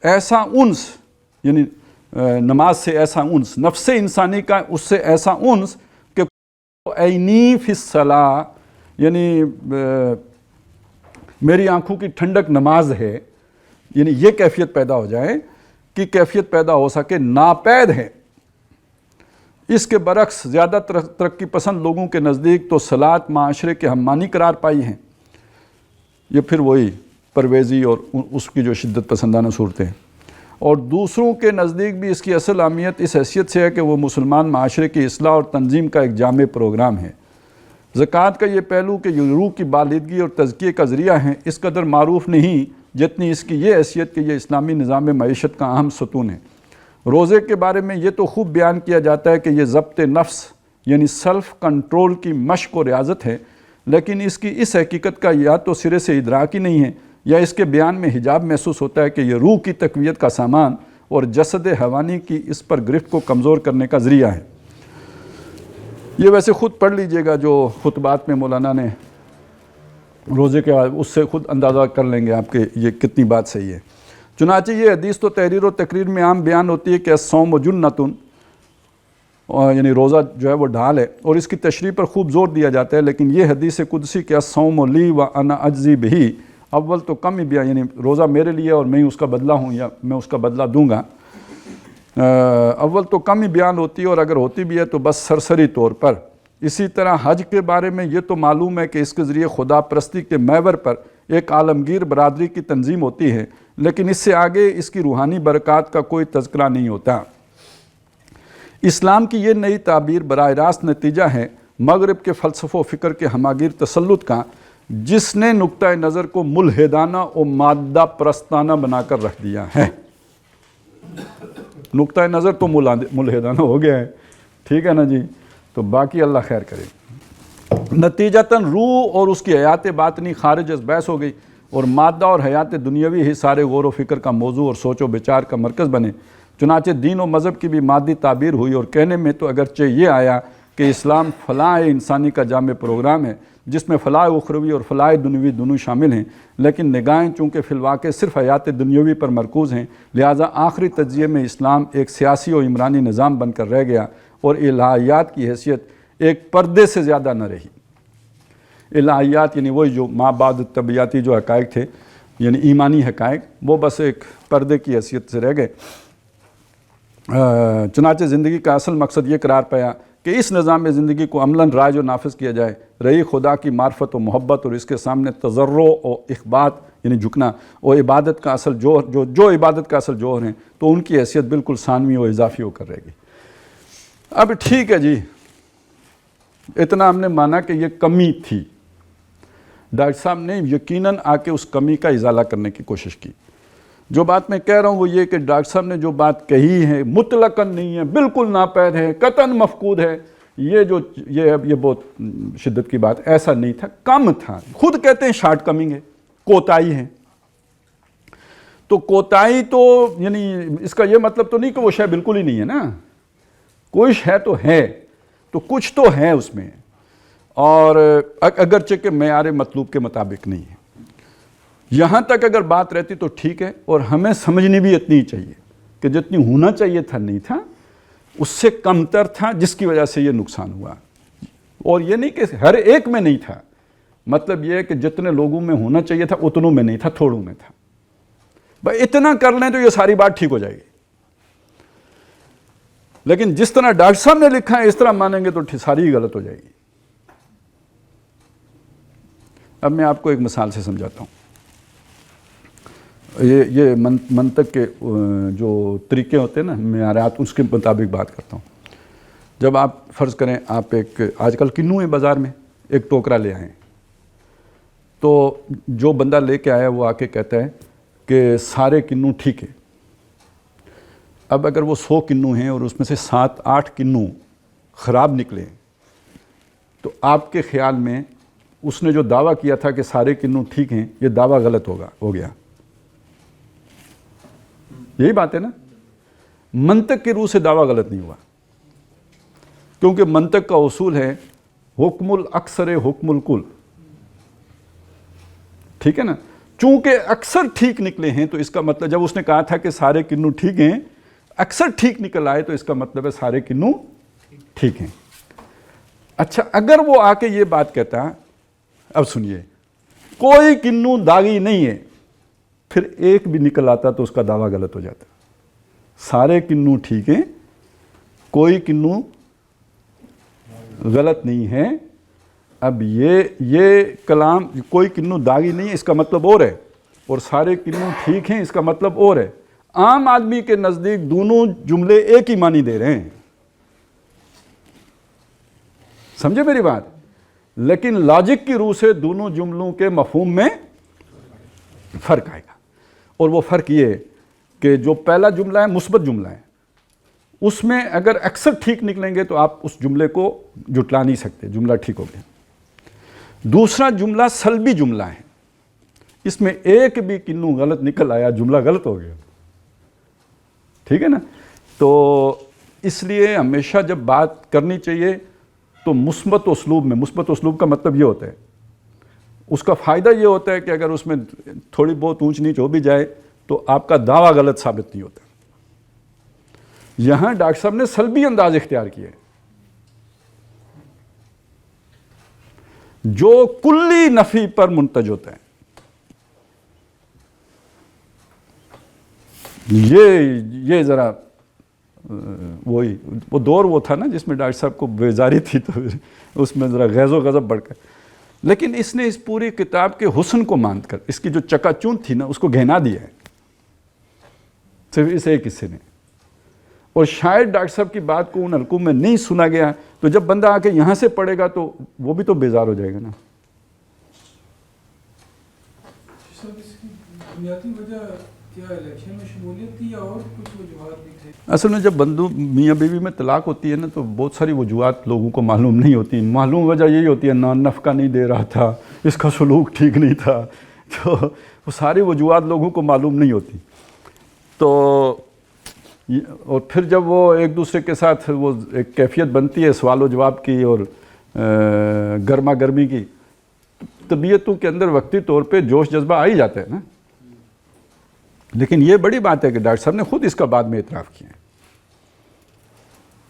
ایسا انس، یعنی نماز سے ایسا انس، نفس انسانی کا اس سے ایسا انس کہ عینی فی الصلاۃ، یعنی میری آنکھوں کی ٹھنڈک نماز ہے، یعنی یہ کیفیت پیدا ہو جائے کہ کیفیت پیدا ہو سکے، ناپید ہے۔ اس کے برعکس زیادہ ترقی پسند لوگوں کے نزدیک تو صلاۃ معاشرے کے ہمانی قرار پائی ہیں۔ یہ پھر وہی پرویزی اور اس کی جو شدت پسندانہ صورتیں ہیں۔ اور دوسروں کے نزدیک بھی اس کی اصل اہمیت اس حیثیت سے ہے کہ وہ مسلمان معاشرے کی اصلاح اور تنظیم کا ایک جامع پروگرام ہے۔ زکوٰۃ کا یہ پہلو کہ یہ روح کی بالادگی اور تزکیے کا ذریعہ ہیں، اس قدر معروف نہیں جتنی اس کی یہ حیثیت کہ یہ اسلامی نظام معیشت کا اہم ستون ہے۔ روزے کے بارے میں یہ تو خوب بیان کیا جاتا ہے کہ یہ ضبط نفس یعنی سیلف کنٹرول کی مشق و ریاضت ہے، لیکن اس کی اس حقیقت کا یا تو سرے سے ادراک ہی نہیں ہے یا اس کے بیان میں حجاب محسوس ہوتا ہے کہ یہ روح کی تقویت کا سامان اور جسد حیوانی کی اس پر گرفت کو کمزور کرنے کا ذریعہ ہے۔ یہ ویسے خود پڑھ لیجئے گا جو خطبات میں مولانا نے روزے کے بعد، اس سے خود اندازہ کر لیں گے آپ کے یہ کتنی بات صحیح ہے۔ چنانچہ یہ حدیث تو تحریر و تقریر میں عام بیان ہوتی ہے کہ الصوم جنۃ، یعنی روزہ جو ہے وہ ڈھال ہے، اور اس کی تشریح پر خوب زور دیا جاتا ہے، لیکن یہ حدیث قدسی کہ الصوم لی وانا اجزی بہ، اول تو کم ہی بیان، یعنی روزہ میرے لیے اور میں اس کا بدلہ ہوں یا میں اس کا بدلہ دوں گا، اول تو کم ہی بیان ہوتی ہے، اور اگر ہوتی بھی ہے تو بس سرسری طور پر۔ اسی طرح حج کے بارے میں یہ تو معلوم ہے کہ اس کے ذریعے خدا پرستی کے محور پر ایک عالمگیر برادری کی تنظیم ہوتی ہے، لیکن اس سے آگے اس کی روحانی برکات کا کوئی تذکرہ نہیں ہوتا۔ اسلام کی یہ نئی تعبیر براہ راست نتیجہ ہے مغرب کے فلسفہ و فکر کے ہماگیر تسلط کا، جس نے نقطۂ نظر کو ملحدانہ اور مادہ پرستانہ بنا کر رکھ دیا ہے۔ نقطۂ نظر تو ملحدانہ ہو گیا ہے، ٹھیک ہے نا جی، تو باقی اللہ خیر کرے۔ نتیجتاً روح اور اس کی حیات باطنی خارج از بحث ہو گئی، اور مادہ اور حیات دنیاوی ہی سارے غور و فکر کا موضوع اور سوچ و بچار کا مرکز بنے۔ چنانچہ دین و مذہب کی بھی مادی تعبیر ہوئی، اور کہنے میں تو اگرچہ یہ آیا کہ اسلام فلاح انسانی کا جامع پروگرام ہے جس میں فلاح اخروی اور فلاح دنیوی دونوں شامل ہیں، لیکن نگاہیں چونکہ فی الواقع صرف حیات دنیاوی پر مرکوز ہیں، لہٰذا آخری تجزیے میں اسلام ایک سیاسی و عمرانی نظام بن کر رہ گیا، اور الہیات کی حیثیت ایک پردے سے زیادہ نہ رہی۔ الہیات یعنی وہی جو ما بعد طبیعتی جو حقائق تھے، یعنی ایمانی حقائق، وہ بس ایک پردے کی حیثیت سے رہ گئے۔ چنانچہ زندگی کا اصل مقصد یہ قرار پایا کہ اس نظام زندگی کو عملاً رائج و نافذ کیا جائے، رہی خدا کی معرفت و محبت اور اس کے سامنے تضرع و اخبات یعنی جھکنا، اور عبادت کا اصل جوہر جو عبادت کا اصل جوہر ہیں، تو ان کی حیثیت بالکل ثانوی و اضافی ہو کر رہے گی۔ اب ٹھیک ہے جی، اتنا ہم نے مانا کہ یہ کمی تھی، ڈاکٹر صاحب نے یقیناً آ کے اس کمی کا ازالہ کرنے کی کوشش کی۔ جو بات میں کہہ رہا ہوں وہ یہ کہ ڈاکٹر صاحب نے جو بات کہی ہے مطلقاً نہیں ہے، بالکل ناپید ہے، قطعاً مفقود ہے، یہ بہت شدت کی بات، ایسا نہیں تھا، کم تھا۔ خود کہتے ہیں شارٹ کمنگ ہے، کوتاہی ہے، تو کوتاہی تو یعنی اس کا یہ مطلب تو نہیں کہ وہ شے بالکل ہی نہیں ہے نا، کوئی شے تو ہے، تو کچھ تو ہے اس میں، اور اگرچہ کہ معیار مطلوب کے مطابق نہیں ہے۔ یہاں تک اگر بات رہتی تو ٹھیک ہے، اور ہمیں سمجھنی بھی اتنی چاہیے کہ جتنی ہونا چاہیے تھا نہیں تھا، اس سے کم تر تھا، جس کی وجہ سے یہ نقصان ہوا۔ اور یہ نہیں کہ ہر ایک میں نہیں تھا، مطلب یہ ہے کہ جتنے لوگوں میں ہونا چاہیے تھا اتنوں میں نہیں تھا، تھوڑوں میں تھا۔ بھائی اتنا کر لیں تو یہ ساری بات ٹھیک ہو جائے گی، لیکن جس طرح ڈاکٹر صاحب نے لکھا ہے اس طرح مانیں گے تو ساری غلط ہو جائے گی۔ اب میں آپ کو ایک مثال سے سمجھاتا ہوں، یہ منطق کے جو طریقے ہوتے ہیں نا، معیارات، اس کے مطابق بات کرتا ہوں۔ جب آپ فرض کریں آپ ایک آج کل کنو ہیں بازار میں، ایک ٹوکرا لے آئیں، تو جو بندہ لے کے آیا وہ آ کے کہتا ہے کہ سارے کنو ٹھیک ہے۔ اب اگر وہ 100 کنو ہیں اور اس میں سے 7-8 کنو خراب نکلے، تو آپ کے خیال میں اس نے جو دعویٰ کیا تھا کہ سارے کنو ٹھیک ہیں، یہ دعویٰ غلط ہو گیا۔ یہی بات ہے نا. منطق کی روح سے دعویٰ غلط نہیں ہوا، کیونکہ منطق کا اصول ہے حکم الاکثر حکم الکل. ٹھیک ہے نا. چونکہ اکثر ٹھیک نکلے ہیں تو اس کا مطلب، جب اس نے کہا تھا کہ سارے کنو ٹھیک ہیں، اکثر ٹھیک نکل آئے تو اس کا مطلب ہے سارے کنو ٹھیک ہیں. اچھا اگر وہ آ کے یہ بات کہتا، اب سنیے، کوئی کنو داغی نہیں ہے، پھر ایک بھی نکل آتا تو اس کا دعویٰ غلط ہو جاتا. سارے کنو ٹھیک ہیں، کوئی کنو غلط نہیں ہے. اب یہ کلام کوئی کنو داغی نہیں ہے اس کا مطلب اور ہے، اور سارے کنو ٹھیک ہیں اس کا مطلب اور ہے. عام آدمی کے نزدیک دونوں جملے ایک ہی معنی دے رہے ہیں، سمجھے میری بات. لیکن لاجک کی روح سے دونوں جملوں کے مفہوم میں فرق آئے گا، اور وہ فرق یہ ہے کہ جو پہلا جملہ ہے مثبت جملہ ہے، اس میں اگر اکثر ٹھیک نکلیں گے تو آپ اس جملے کو جٹلا نہیں سکتے، جملہ ٹھیک ہو گیا. دوسرا جملہ سلبی جملہ ہے، اس میں ایک بھی کنو غلط نکل آیا جملہ غلط ہو گیا. ٹھیک ہے نا. تو اس لیے ہمیشہ جب بات کرنی چاہیے تو مثبت اسلوب میں. مثبت اسلوب کا مطلب یہ ہوتا ہے، اس کا فائدہ یہ ہوتا ہے کہ اگر اس میں تھوڑی بہت اونچ نیچ ہو بھی جائے تو آپ کا دعویٰ غلط ثابت نہیں ہوتا. یہاں ڈاکٹر صاحب نے سلبی انداز اختیار کیا ہے، جو کلی نفی پر منتج ہوتا ہے. یہ ذرا وہی وہ دور وہ تھا نا جس میں ڈاکٹر صاحب کو بیزاری تھی، تو اس میں ذرا غیظ و غضب بڑھ کر. لیکن اس نے اس پوری کتاب کے حسن کو ماند کر اس کی جو چکا چوند تھی نا اس کو گہنا دیا ہے صرف اس ایک حصے نے. اور شاید ڈاکٹر صاحب کی بات کو ان حلقوں میں نہیں سنا گیا، تو جب بندہ آ کے یہاں سے پڑھے گا تو وہ بھی تو بیزار ہو جائے گا نا. بنیادی وجہ کیا الیکشن میں شمولیت تھی یا اور کچھ وجوہات بھی تھے؟ اصل میں جب میاں بیوی میں طلاق ہوتی ہے نا تو بہت ساری وجوہات لوگوں کو معلوم نہیں ہوتی. معلوم وجہ یہی ہوتی ہے نان نفقہ نہیں دے رہا تھا، اس کا سلوک ٹھیک نہیں تھا، تو وہ ساری وجوہات لوگوں کو معلوم نہیں ہوتی. تو اور پھر جب وہ ایک دوسرے کے ساتھ وہ ایک کیفیت بنتی ہے سوال و جواب کی اور گرما گرمی کی، طبیعتوں کے اندر وقتی طور پہ جوش جذبہ آ ہی جاتا ہے نا. لیکن یہ بڑی بات ہے کہ ڈاکٹر صاحب نے خود اس کا بعد میں اعتراف کیا ہے،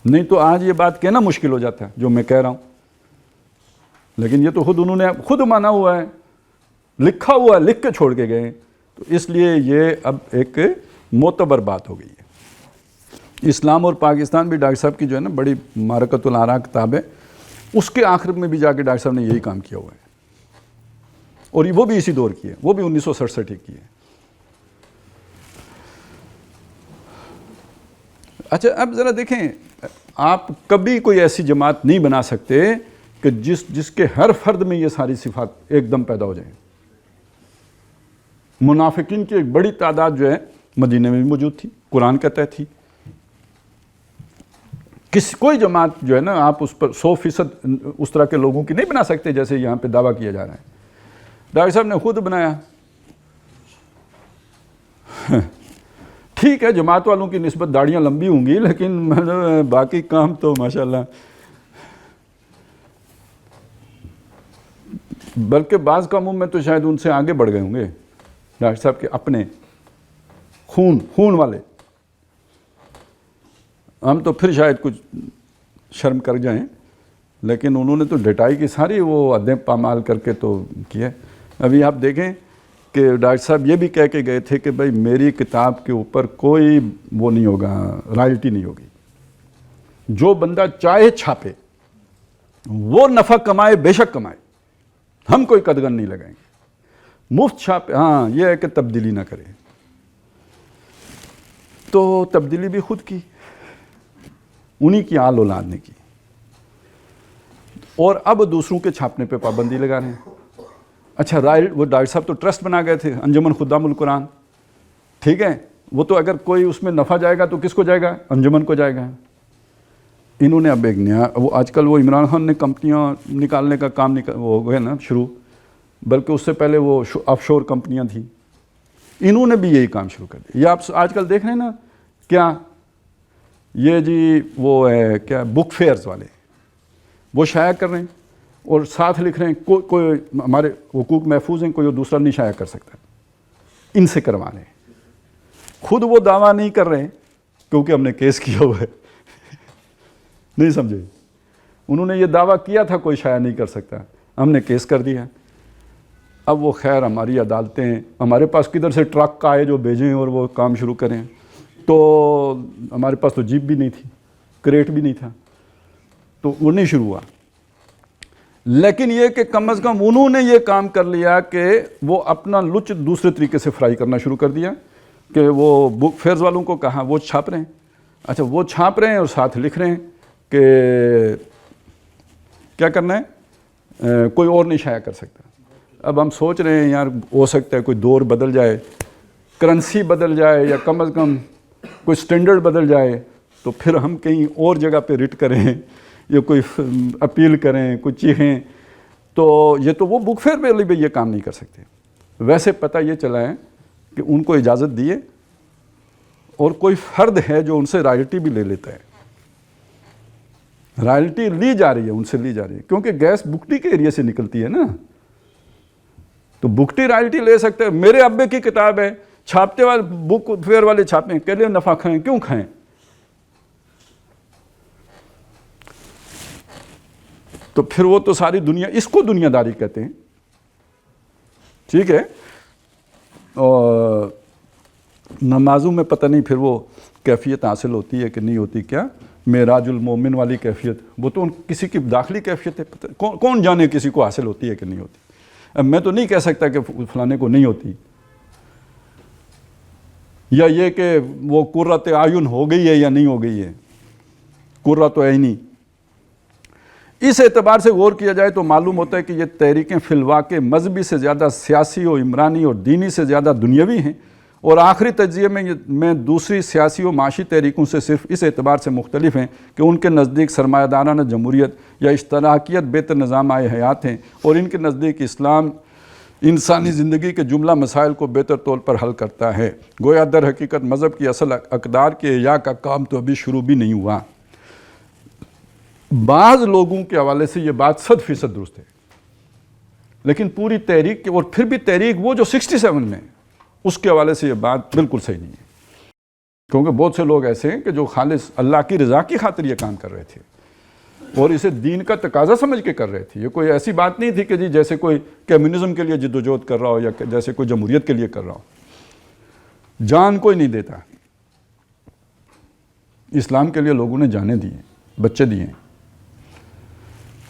نہیں تو آج یہ بات کہنا مشکل ہو جاتا ہے جو میں کہہ رہا ہوں. لیکن یہ تو خود انہوں نے خود مانا ہوا ہے، لکھا ہوا ہے، لکھ کے چھوڑ کے گئے. تو اس لیے یہ اب ایک معتبر بات ہو گئی ہے. اسلام اور پاکستان بھی ڈاکٹر صاحب کی جو ہے نا بڑی معرکۃ الآراء کتاب ہے، اس کے آخر میں بھی جا کے ڈاکٹر صاحب نے یہی کام کیا ہوا ہے، اور وہ بھی اسی دور کی ہے، وہ بھی 1967 کی ہے. اچھا اب ذرا دیکھیں، آپ کبھی کوئی ایسی جماعت نہیں بنا سکتے کہ جس کے ہر فرد میں یہ ساری صفات ایک دم پیدا ہو جائیں. منافقین کی ایک بڑی تعداد جو ہے مدینہ میں بھی موجود تھی، قرآن کہتا ہے تھی. کوئی جماعت جو ہے نا آپ اس پر 100% اس طرح کے لوگوں کی نہیں بنا سکتے جیسے یہاں پہ دعویٰ کیا جا رہا ہے. ڈاکٹر صاحب نے خود بنایا. ٹھیک ہے جماعت والوں کی نسبت داڑیاں لمبی ہوں گی، لیکن باقی کام تو ماشاءاللہ، بلکہ بعض کاموں میں تو شاید ان سے آگے بڑھ گئے ہوں گے ڈاکٹر صاحب کے اپنے خون والے. ہم تو پھر شاید کچھ شرم کر جائیں، لیکن انہوں نے تو ڈٹائی کی ساری وہ حدیں پامال کر کے تو کیا. ابھی آپ دیکھیں کہ ڈاکٹر صاحب یہ بھی کہہ کے گئے تھے کہ بھائی میری کتاب کے اوپر کوئی وہ نہیں ہوگا، رائلٹی نہیں ہوگی. جو بندہ چاہے چھاپے، وہ نفع کمائے، بے شک کمائے، ہم کوئی قدغن نہیں لگائیں گے. مفت چھاپے، ہاں یہ ہے کہ تبدیلی نہ کرے. تو تبدیلی بھی خود کی، انہی کی آل اولاد نے کی، اور اب دوسروں کے چھاپنے پہ پابندی لگا رہے ہیں. اچھا وہ ڈاکٹر صاحب تو ٹرسٹ بنا گئے تھے، انجمن خدام القرآن، ٹھیک ہے، وہ تو اگر کوئی اس میں نفع جائے گا تو کس کو جائے گا؟ انجمن کو جائے گا. انہوں نے اب ایک نیا، وہ آج کل وہ عمران خان نے کمپنیاں نکالنے کا کام ہو گیا نا شروع، بلکہ اس سے پہلے وہ آف شور کمپنیاں تھیں. انہوں نے بھی یہی کام شروع کر دیا. یہ آپ آج کل دیکھ رہے ہیں نا کیا یہ جی وہ ہے کیا بک فیئرز والے وہ شائع کر رہے ہیں اور ساتھ لکھ رہے ہیں کوئی ہمارے حقوق محفوظ ہیں, کوئی دوسرا نہیں شائع کر سکتا, ان سے کروا رہے ہیں. خود وہ دعویٰ نہیں کر رہے ہیں کیونکہ ہم نے کیس کیا ہوا ہے. نہیں سمجھے, انہوں نے یہ دعویٰ کیا تھا کوئی شائع نہیں کر سکتا, ہم نے کیس کر دیا. اب وہ خیر ہماری عدالتیں ہیں, ہمارے پاس کدھر سے ٹرک آئے جو بھیجیں اور وہ کام شروع کریں. تو ہمارے پاس تو جیپ بھی نہیں تھی, کریٹ بھی نہیں تھا, تو وہ نہیں شروع ہوا. لیکن یہ کہ کم از کم انہوں نے یہ کام کر لیا کہ وہ اپنا لچ دوسرے طریقے سے فرائی کرنا شروع کر دیا کہ وہ بک فیئرز والوں کو کہا وہ چھاپ رہے ہیں. اچھا وہ چھاپ رہے ہیں اور ساتھ لکھ رہے ہیں کہ کیا کرنا ہے, کوئی اور نہیں شائع کر سکتا. اب ہم سوچ رہے ہیں یار ہو سکتا ہے کوئی دور بدل جائے, کرنسی بدل جائے, یا کم از کم کوئی سٹینڈرڈ بدل جائے, تو پھر ہم کہیں اور جگہ پہ ریٹ کریں یا کوئی اپیل کریں, کوئی چیخیں. تو یہ تو وہ بک فیئر پہ بھی یہ کام نہیں کر سکتے. ویسے پتہ یہ چلا ہے کہ ان کو اجازت دیے اور کوئی فرد ہے جو ان سے رائلٹی بھی لے لیتا ہے. رائلٹی لی جا رہی ہے, ان سے لی جا رہی ہے, کیونکہ گیس بگٹی کے ایریا سے نکلتی ہے نا, تو بگٹی رائلٹی لے سکتے ہیں. میرے ابے کی کتاب ہے, چھاپتے والے بک فیئر والے چھاپیں, کہ لیے نفع کھائیں, کیوں کھائیں؟ تو پھر وہ تو ساری دنیا, اس کو دنیا داری کہتے ہیں. ٹھیک ہے, اور نمازوں میں پتہ نہیں پھر وہ کیفیت حاصل ہوتی ہے کہ نہیں ہوتی, کیا معراج المومن والی کیفیت, وہ تو کسی کی داخلی کیفیت ہے, کون جانے کسی کو حاصل ہوتی ہے کہ نہیں ہوتی. اب میں تو نہیں کہہ سکتا کہ فلانے کو نہیں ہوتی, یا یہ کہ وہ قرۃ اعین ہو گئی ہے یا نہیں ہو گئی ہے, قرۃ عینی. اس اعتبار سے غور کیا جائے تو معلوم ہوتا ہے کہ یہ تحریکیں فی الواقع مذہبی سے زیادہ سیاسی و عمرانی اور دینی سے زیادہ دنیاوی ہیں, اور آخری تجزیے میں دوسری سیاسی و معاشی تحریکوں سے صرف اس اعتبار سے مختلف ہیں کہ ان کے نزدیک سرمایہ دارانہ جمہوریت یا اشتراکیت بہتر نظام حیات ہیں, اور ان کے نزدیک اسلام انسانی زندگی کے جملہ مسائل کو بہتر طور پر حل کرتا ہے. گویا در حقیقت مذہب کی اصل اقدار کے احیاء کا کام تو ابھی شروع بھی نہیں ہوا. بعض لوگوں کے حوالے سے یہ بات 100% درست ہے, لیکن پوری تحریک اور پھر بھی تحریک وہ جو 67 میں اس کے حوالے سے یہ بات بالکل صحیح نہیں ہے, کیونکہ بہت سے لوگ ایسے ہیں کہ جو خالص اللہ کی رضا کی خاطر یہ کام کر رہے تھے اور اسے دین کا تقاضا سمجھ کے کر رہے تھے. یہ کوئی ایسی بات نہیں تھی کہ جی جیسے کوئی کمیونزم کے لیے جدوجہد کر رہا ہو یا جیسے کوئی جمہوریت کے لیے کر رہا ہو. جان کوئی نہیں دیتا, اسلام کے لیے لوگوں نے جانیں دی ہیں, بچے دیے ہیں.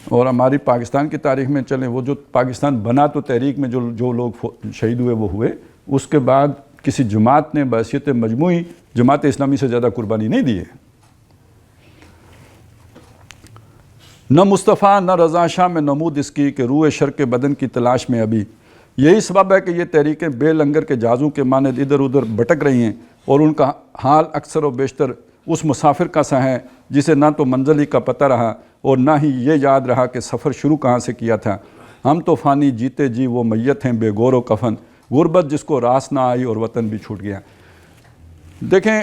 اور ہماری پاکستان کی تاریخ میں چلیں, وہ جو پاکستان بنا تو تحریک میں جو لوگ شہید ہوئے وہ ہوئے, اس کے بعد کسی جماعت نے بحیثیت مجموعی جماعت اسلامی سے زیادہ قربانی نہیں دی ہے. نہ مصطفیٰ نہ رضا شاہ میں نمود اس کی کہ روح شرق بدن کی تلاش میں ابھی. یہی سبب ہے کہ یہ تحریکیں بے لنگر کے جہازوں کے مانند ادھر ادھر بھٹک رہی ہیں, اور ان کا حال اکثر و بیشتر اس مسافر کا سا ہے جسے نہ تو منزل ہی کا پتہ رہا اور نہ ہی یہ یاد رہا کہ سفر شروع کہاں سے کیا تھا. ہم تو فانی جیتے جی وہ میت ہیں بے گور و کفن, غربت جس کو راس نہ آئی اور وطن بھی چھوٹ گیا. دیکھیں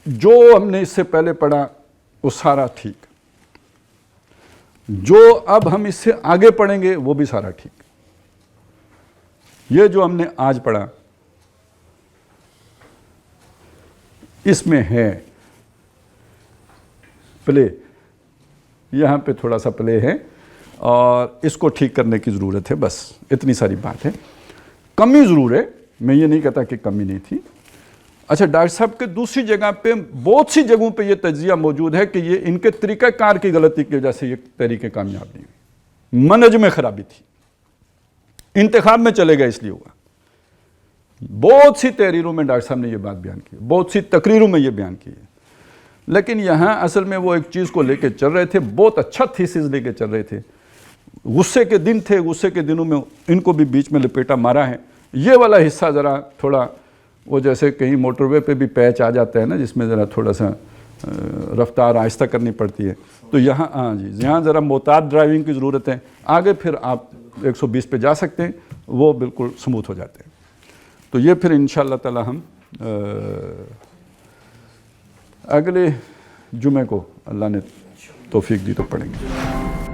جو ہم نے اس سے پہلے پڑھا وہ سارا ٹھیک, جو اب ہم اس سے آگے پڑھیں گے وہ بھی سارا ٹھیک. یہ جو ہم نے آج پڑھا اس میں ہے پلے, یہاں پہ تھوڑا سا پلے ہے اور اس کو ٹھیک کرنے کی ضرورت ہے, بس اتنی ساری بات ہے. کمی ضرور ہے, میں یہ نہیں کہتا کہ کمی نہیں تھی. اچھا ڈاکٹر صاحب کے دوسری جگہ پہ بہت سی جگہوں پہ یہ تجزیہ موجود ہے کہ یہ ان کے طریقہ کار کی غلطی کی وجہ سے یہ تحریکیں کامیاب نہیں ہوئی, منہج میں خرابی تھی, انتخاب میں چلے گئے اس لیے ہوا. بہت سی تحریروں میں ڈاکٹر صاحب نے یہ بات بیان کی, بہت سی تقریروں میں یہ بیان کی ہے, لیکن یہاں اصل میں وہ ایک چیز کو لے کے چل رہے تھے, بہت اچھا تھیسس لے کے چل رہے تھے. غصے کے دن تھے, غصے کے دنوں میں ان کو بھی بیچ میں لپیٹا مارا ہے. یہ والا حصہ ذرا تھوڑا وہ جیسے کہیں موٹر وے پہ بھی پیچ آ جاتا ہے نا, جس میں ذرا تھوڑا سا رفتار آہستہ کرنی پڑتی ہے, تو یہاں ہاں جی یہاں ذرا محتاط ڈرائیونگ کی ضرورت ہے. آگے پھر آپ 120 پہ جا سکتے ہیں, وہ بالکل سموتھ ہو جاتے ہیں. تو یہ پھر انشاءاللہ تعالی ہم اگلے جمعے کو اللہ نے توفیق دی تو پڑھیں گے.